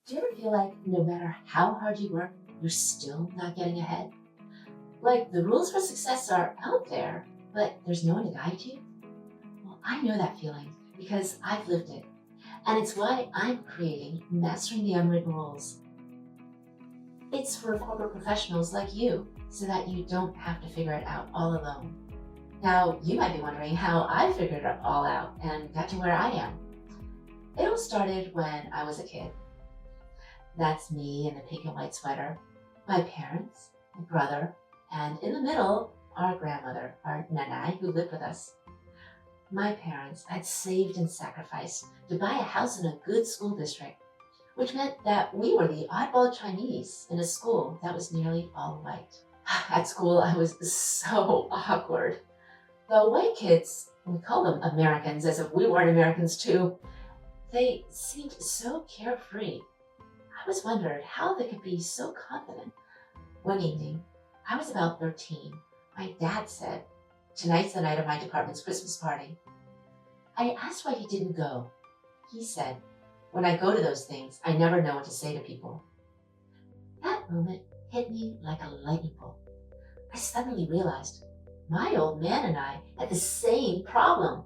Do you ever feel like no matter how hard you work, you're still not getting ahead? Like the rules for success are out there, but there's no one to guide you? Well, I know that feeling because I've lived it. And it's why I'm creating Mastering the Unwritten Rules. It's for corporate professionals like you so that you don't have to figure it out all alone. Now, you might be wondering how I figured it all out and got to where I am. It all started when I was a kid. That's me in the pink and white sweater, my parents, my brother, and in the middle, our grandmother, our nanai, who lived with us. My parents had saved and sacrificed to buy a house in a good school district, which meant that we were the oddball Chinese in a school that was nearly all white. At school, I was so awkward. The white kids, we call them Americans as if we weren't Americans too, they seemed so carefree. I always wondered how they could be so confident. One evening, I was about 13. My dad said, "Tonight's the night of my department's Christmas party." I asked why he didn't go. He said, "When I go to those things, I never know what to say to people." That moment hit me like a lightning bolt. I suddenly realized my old man and I had the same problem.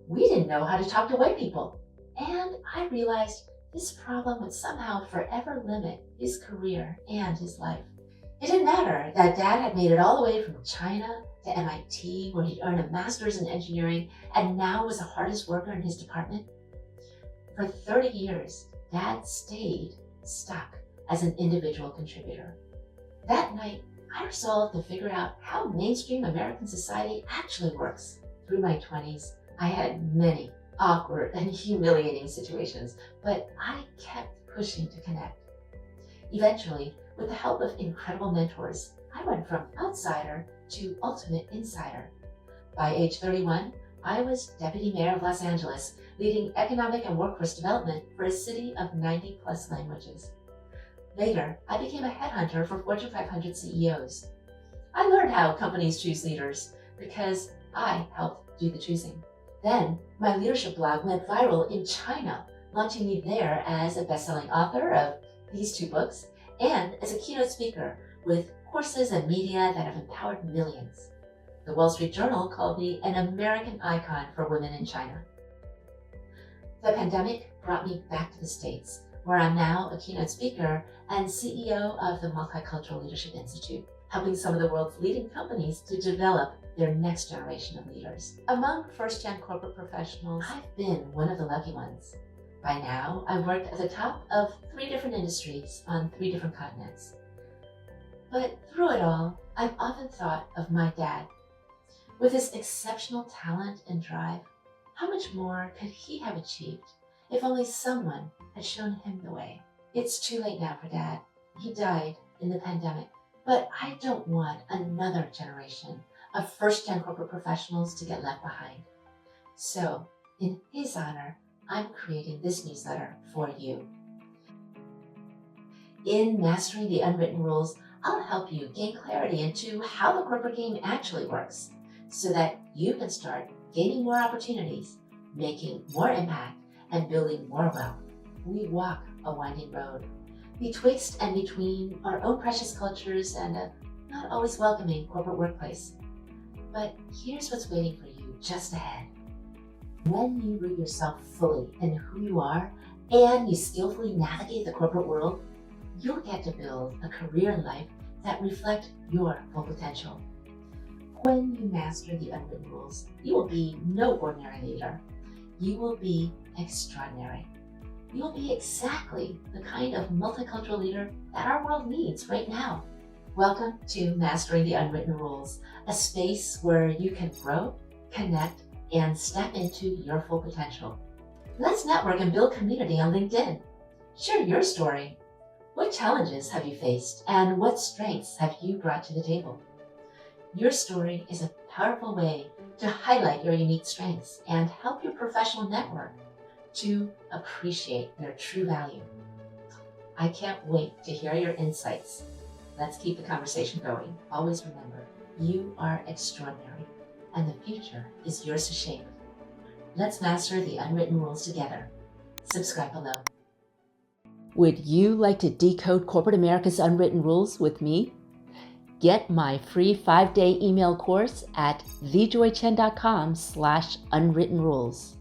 We didn't know how to talk to white people. And I realized this problem would somehow forever limit his career and his life. It didn't matter that Dad had made it all the way from China to MIT, where he'd earned a master's in engineering and now was the hardest worker in his department. For 30 years, Dad stayed stuck as an individual contributor. That night, I resolved to figure out how mainstream American society actually works. Through my 20s, I had many awkward and humiliating situations, but I kept pushing to connect. Eventually, with the help of incredible mentors, I went from outsider to ultimate insider. By age 31, I was deputy mayor of Los Angeles, leading economic and workforce development for a city of 90 plus languages. Later, I became a headhunter for Fortune 500 CEOs. I learned how companies choose leaders because I helped do the choosing. Then, my leadership blog went viral in China, launching me there as a best-selling author of these two books and as a keynote speaker with courses and media that have empowered millions. The Wall Street Journal called me an American icon for women in China. The pandemic brought me back to the States, where I'm now a keynote speaker and CEO of the Multicultural Leadership Institute, helping some of the world's leading companies to develop their next generation of leaders. Among first-gen corporate professionals, I've been one of the lucky ones. By now, I've worked at the top of 3 different industries on 3 different continents. But through it all, I've often thought of my dad. With his exceptional talent and drive, how much more could he have achieved if only someone had shown him the way? It's too late now for Dad. He died in the pandemic. But I don't want another generation of first-gen corporate professionals to get left behind. So, in his honor, I'm creating this newsletter for you. In Mastering the Unwritten Rules, I'll help you gain clarity into how the corporate game actually works so that you can start gaining more opportunities, making more impact, and building more wealth. We walk a winding road betwixt and between our own precious cultures and a not always welcoming corporate workplace. But here's what's waiting for you just ahead. When you root yourself fully in who you are and you skillfully navigate the corporate world, you'll get to build a career and life that reflect your full potential. When you master the unwritten rules, you will be no ordinary leader. You will be extraordinary. You will be exactly the kind of multicultural leader that our world needs right now. Welcome to Mastering the Unwritten Rules, a space where you can grow, connect, and step into your full potential. Let's network and build community on LinkedIn. Share your story. What challenges have you faced, and what strengths have you brought to the table? Your story is a powerful way to highlight your unique strengths and help your professional network to appreciate their true value. I can't wait to hear your insights. Let's keep the conversation going. Always remember, you are extraordinary, and the future is yours to shape. Let's master the unwritten rules together. Subscribe below. Would you like to decode corporate America's unwritten rules with me? Get my free 5-day email course at thejoychen.com/unwrittenrules.